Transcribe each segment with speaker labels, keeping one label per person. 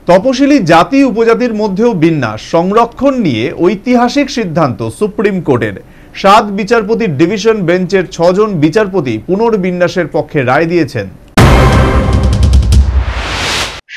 Speaker 1: তপশিলি জাতি উপজাতির মধ্যেও বিন্যাস সংরক্ষণ নিয়ে ঐতিহাসিক সিদ্ধান্ত সুপ্রিম কোর্টের। 7 বিচারপতির ডিভিশন বেঞ্চের 6 জন বিচারপতি পুনর্বিন্যাসের পক্ষে রায় দিয়েছেন।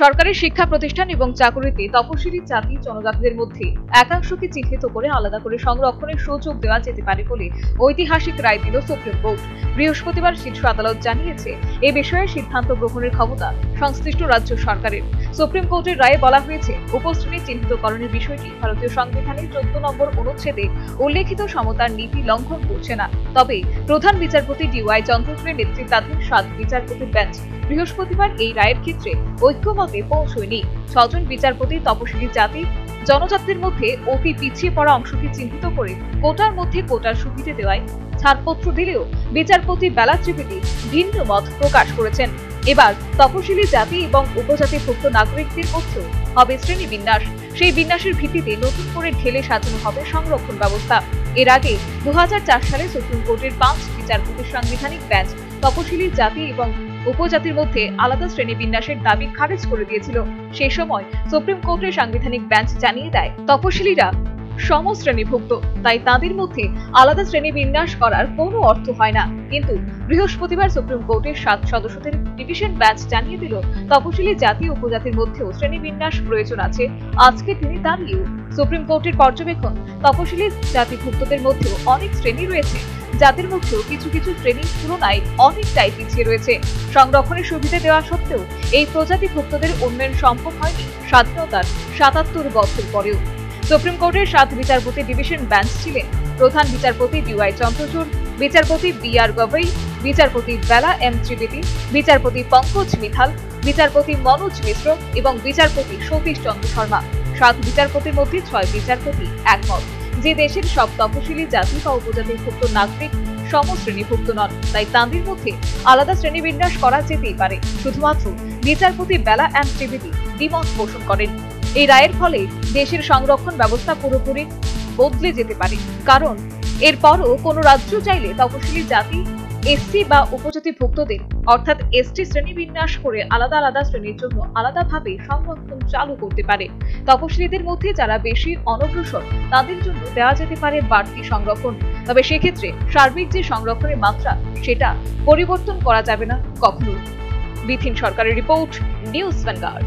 Speaker 2: সরকারি শিক্ষা প্রতিষ্ঠান এবং চাকুরিতে তপশিলি জাতি জনজাতিদের মধ্যে একাংশকে চিহ্নিত করে আলাদা করে সংরক্ষণের সুযোগ দেওয়া যেতে পারে বলে ঐতিহাসিক রায় দিল সুপ্রিম কোর্ট। বৃহস্পতিবার শীর্ষ আদালত জানিয়েছে, এ বিষয়ে সিদ্ধান্ত গ্রহণের ক্ষমতা সংশ্লিষ্ট রাজ্য সরকারের। সুপ্রিম কোর্টের রায়ে বলা হয়েছে, উপশ্রেণী চিহ্নিতকরণের বিষয়টি ভারতীয় সংবিধানের 14 নম্বর অনুচ্ছেদে উল্লেখিত সমতার নীতি লঙ্ঘন করছে না। তবে প্রধান বিচারপতি DY চন্দ্রচূড়ের নেতৃত্বাধীন 7 বিচারপতির বেঞ্চ বৃহস্পতিবার এই রায়ের ক্ষেত্রে ঐক্যমতে পৌঁছয়নি। 6 জন বিচারপতি তপশিলি জাতি জনজাতিদের মধ্যে অতি পিছিয়ে পড়া অংশকে চিহ্নিত করে কোটার মধ্যে কোটার সুবিধা দেওয়ায় ছাড়পত্র দিলেও বিচারপতি বেলা ত্রিবেদী ভিন্ন মত প্রকাশ করেছেন। এবার তপশিলি জাতি এবং উপজাতিভুক্ত নাগরিকদের মধ্যেও হবে শ্রেণীবিন্যাস। সেই বিন্যাসের ভিত্তিতে নতুন করে ঢেলে সাজানো হবে সংরক্ষণ ব্যবস্থা। এর আগে 2004 সালে সুপ্রিম কোর্টের 5 বিচারপতির সাংবিধানিক বেঞ্চ তপশিলি জাতি এবং উপজাতির মধ্যে আলাদা শ্রেণীবিন্যাসের দাবি খারিজ করে দিয়েছিল। সেই সময় সুপ্রিম কোর্টের সাংবিধানিক বেঞ্চ জানিয়ে দেয়, তপশিলিরা সমশ্রেণীভুক্ত, তাই তাদের মধ্যে আলাদা শ্রেণীবিন্যাস করার কোনো অর্থ হয় না। কিন্তু বৃহস্পতিবার সুপ্রিম কোর্টের 7 সদস্যদের ডিভিশন বেঞ্চ জানিয়ে দিল, তপশিলি জাতি উপজাতির মধ্যেও শ্রেণীবিন্যাস প্রয়োজন আছে। আজকে তিনি দাঁড়িয়েও সুপ্রিম কোর্টের পর্যবেক্ষণ, তপশিলি জাতিভুক্তদের মধ্যেও অনেক শ্রেণী রয়েছে, যাদের মধ্যেও কিছু কিছু শ্রেণীর তুলনায় অনেকটাই পিছিয়ে রয়েছে। সংরক্ষণের সুবিধা দেওয়া সত্ত্বেও এই প্রজাতিভুক্তদের উন্নয়ন সম্ভব হয়নি স্বাধীনতার 77 বছর পরেও। সুপ্রিম কোর্টের 7 বিচারপতি ডিভিশন বেঞ্চ ছিলেন প্রধান বিচারপতি DY চন্দ্রচূড়, বিচারপতি BR গগৈ, বিচারপতি বেলা M ত্রিবেদী, বিচারপতি পঙ্কজ মিথাল, বিচারপতি মনোজ মিশ্র এবং বিচারপতি সতীশ চন্দ্র শর্মা। 7 বিচারপতির মধ্যে 6 বিচারপতি একমত যে দেশের সব তপশিলি জাতি বা উপজাতিভুক্ত নাগরিক সমশ্রেণীভুক্ত নন, তাই তাদের মধ্যে আলাদা শ্রেণীবিন্যাস করা যেতেই পারে। শুধুমাত্র বিচারপতি বেলা M ত্রিবেদী দ্বিমত পোষণ করেন। এই রায়ের ফলে দেশের সংরক্ষণ ব্যবস্থা পুরোপুরি বদলে যেতে পারে, কারণ এরপরও কোনো রাজ্য চাইলে তপশিলি জাতি SC বা উপজাতিভুক্তদের অর্থাৎ ST শ্রেণীবিন্যাস করে আলাদা আলাদা শ্রেণীর জন্য আলাদাভাবে সংরক্ষণ চালু করতে পারে। তপশিলিদের মধ্যে যারা বেশি অনগ্রসর তাদের জন্য দেওয়া যেতে পারে বাড়তি সংরক্ষণ, তবে সেক্ষেত্রে সার্বিক যে সংরক্ষণের মাত্রা সেটা পরিবর্তন করা যাবে না কখনো। বিথিন সরকারের রিপোর্ট, নিউজ ভ্যানগার্ড।